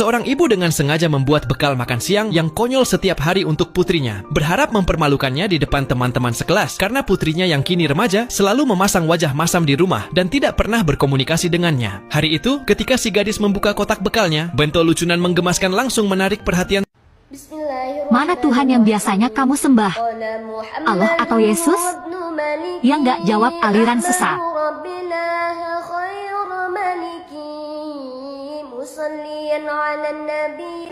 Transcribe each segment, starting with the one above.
Seorang ibu dengan sengaja membuat bekal makan siang yang konyol setiap hari untuk putrinya, berharap mempermalukannya di depan teman-teman sekelas karena putrinya yang kini remaja selalu memasang wajah masam di rumah dan tidak pernah berkomunikasi dengannya. Hari itu, ketika si gadis membuka kotak bekalnya, bento lucunan menggemaskan langsung menarik perhatian. Mana Tuhan yang biasanya kamu sembah? Allah atau Yesus? Yang nggak jawab aliran sesat.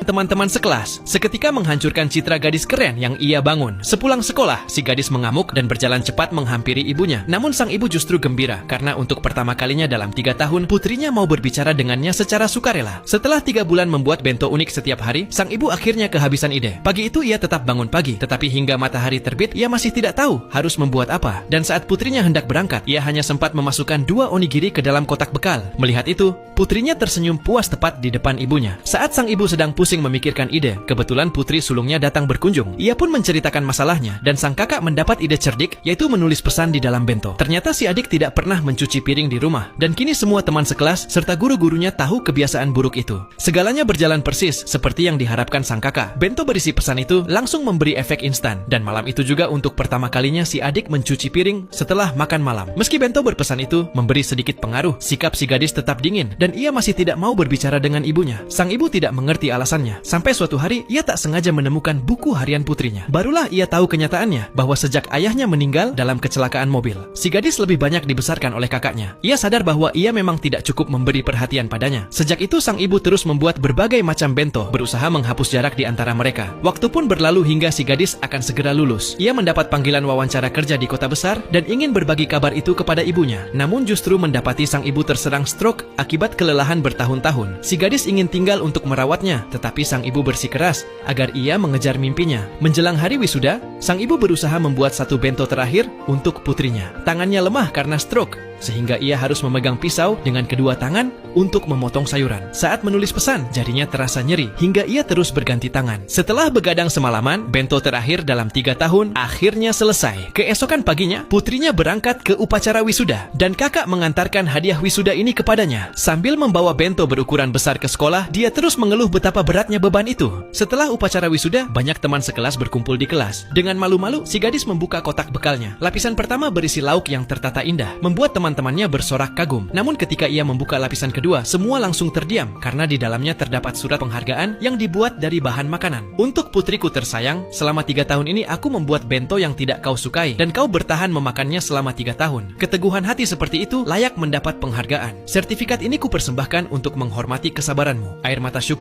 Teman-teman sekelas seketika menghancurkan citra gadis keren yang ia bangun. Sepulang sekolah, si gadis mengamuk dan berjalan cepat menghampiri ibunya. Namun sang ibu justru gembira karena untuk pertama kalinya dalam 3 tahun, putrinya mau berbicara dengannya secara sukarela. Setelah 3 bulan membuat bento unik setiap hari, sang ibu akhirnya kehabisan ide. Pagi itu ia tetap bangun pagi, tetapi hingga matahari terbit, ia masih tidak tahu harus membuat apa. Dan saat putrinya hendak berangkat, ia hanya sempat memasukkan 2 onigiri ke dalam kotak bekal. Melihat itu, putrinya tersenyum puas tepat di depan ibunya. Saat sang ibu sedang pusing memikirkan ide, kebetulan putri sulungnya datang berkunjung. Ia pun menceritakan masalahnya, dan sang kakak mendapat ide cerdik, yaitu menulis pesan di dalam bento. Ternyata si adik tidak pernah mencuci piring di rumah, dan kini semua teman sekelas serta guru-gurunya tahu kebiasaan buruk itu. Segalanya berjalan persis seperti yang diharapkan sang kakak. Bento berisi pesan itu langsung memberi efek instan, dan malam itu juga untuk pertama kalinya si adik mencuci piring setelah makan malam. Meski bento berpesan itu memberi sedikit pengaruh, sikap si gadis tetap dingin, dan ia masih tidak mau berbicara dengan ibunya. Sang ibu tidak mengerti alasannya. Sampai suatu hari, ia tak sengaja menemukan buku harian putrinya. Barulah ia tahu kenyataannya, bahwa sejak ayahnya meninggal dalam kecelakaan mobil, si gadis lebih banyak dibesarkan oleh kakaknya. Ia sadar bahwa ia memang tidak cukup memberi perhatian padanya. Sejak itu, sang ibu terus membuat berbagai macam bento, berusaha menghapus jarak di antara mereka. Waktu pun berlalu hingga si gadis akan segera lulus. Ia mendapat panggilan wawancara kerja di kota besar, dan ingin berbagi kabar itu kepada ibunya. Namun justru mendapati sang ibu terserang stroke akibat kelelahan bertahun-tahun. Si gadis ingin tinggal untuk merawatnya, tetapi sang ibu bersikeras agar ia mengejar mimpinya. Menjelang hari wisuda, sang ibu berusaha membuat satu bento terakhir untuk putrinya. Tangannya lemah karena stroke, sehingga ia harus memegang pisau dengan kedua tangan untuk memotong sayuran. Saat menulis pesan, jarinya terasa nyeri hingga ia terus berganti tangan. Setelah begadang semalaman, bento terakhir dalam 3 tahun akhirnya selesai. Keesokan paginya, putrinya berangkat ke upacara wisuda dan kakak mengantarkan hadiah wisuda ini kepadanya. Sambil membawa bento berukuran besar ke sekolah, dia terus mengeluh betapa beratnya beban itu. Setelah upacara wisuda, banyak teman sekelas berkumpul di kelas. Dengan malu-malu, si gadis membuka kotak bekalnya. Lapisan pertama berisi lauk yang tertata indah, membuat teman-temannya bersorak kagum. Namun ketika ia membuka lapisan kedua, semua langsung terdiam karena di dalamnya terdapat surat penghargaan yang dibuat dari bahan makanan. Untuk putriku tersayang, selama 3 tahun ini aku membuat bento yang tidak kau sukai dan kau bertahan memakannya selama 3 tahun. Keteguhan hati seperti itu layak mendapat penghargaan. Sertifikat ini kupersembahkan untuk menghormati kesabaranmu. Air mata syukur